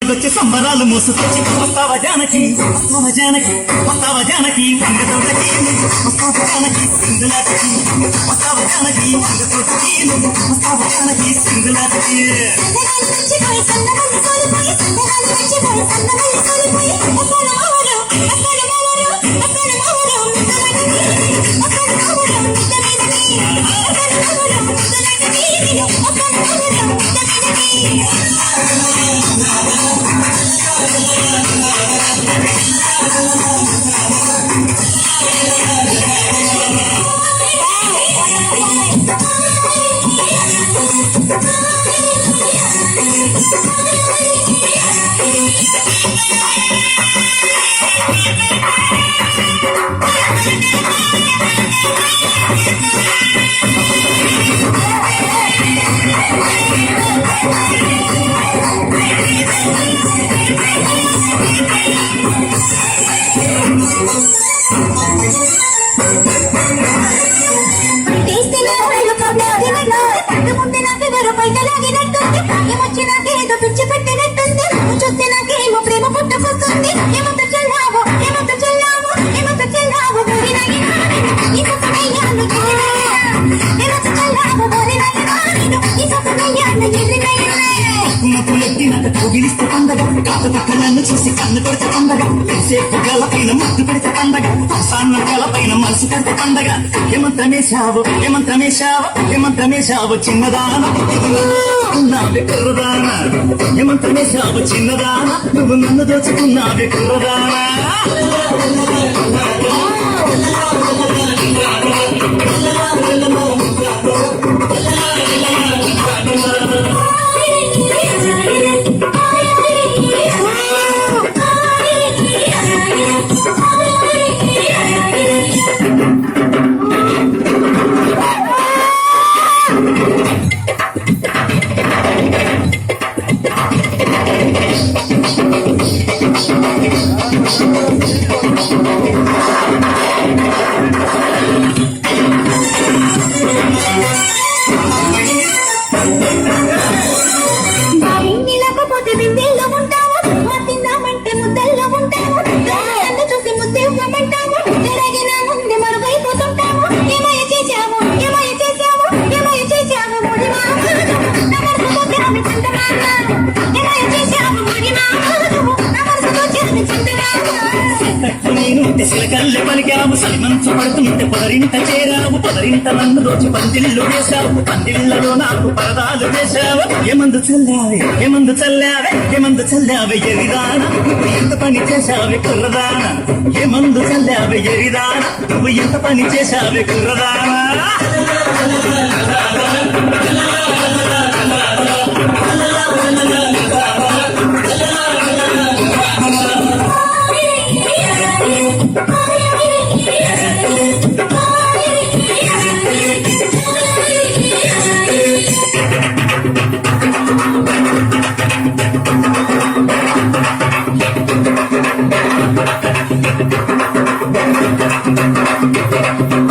వచ్చే సంబరాలు మోసుకొచ్చి వస్తావా జానకి వస్తావా జానకి వస్తావా జానకి వంగతోటకి వస్తావా జానకి సింగులాటకి వస్తావా జానకి వంగతోటకి వస్తావా జానకి సింగులాటకి పిచ్చి పెట్టినట్టుంది చూస్తే నాకేమో ప్రేమ పుట్టుకొస్తుంది ఏమంత చెల్లావో ఏమంత చెల్లావో ఏమంత చెల్లావో కోగిలిస్తే పండగ కాత పక్కనన్ను చూసి కన్ను కొడితే పండగ సేపు గలపైన ముద్దు పెడితే పండగ సాన్న గలపైన మనసు కడితే పండగ ఏమంత్రమేశావు ఏమంత్రమేశావు ఏమంత్రమేశావు చిన్నదాన ఉన్నావే కుర్రదాన ఏమంత్రమేశావు చిన్నదాన నువ్వు నన్ను దోచుకున్నావే కుర్రదానా సిలకల్లె పలికావు సలిమంచు పడుతుంటే పొదరింట చేరావు పొదరింట నన్ను దోచి పందిళ్ళు వేశావు పందిళ్లలో నాకు పరదాలు వేశావు ఏమందు చల్లావే ఏమందు చల్లావే ఏమందు చల్లావే ఎరిదాన నువ్వు ఎంత పని చేశావే కుర్రదానా ఏమందు చల్లావే ఎరిదాన నువ్వు ఎంత పని చేశావే కుర్రదానా Thank you.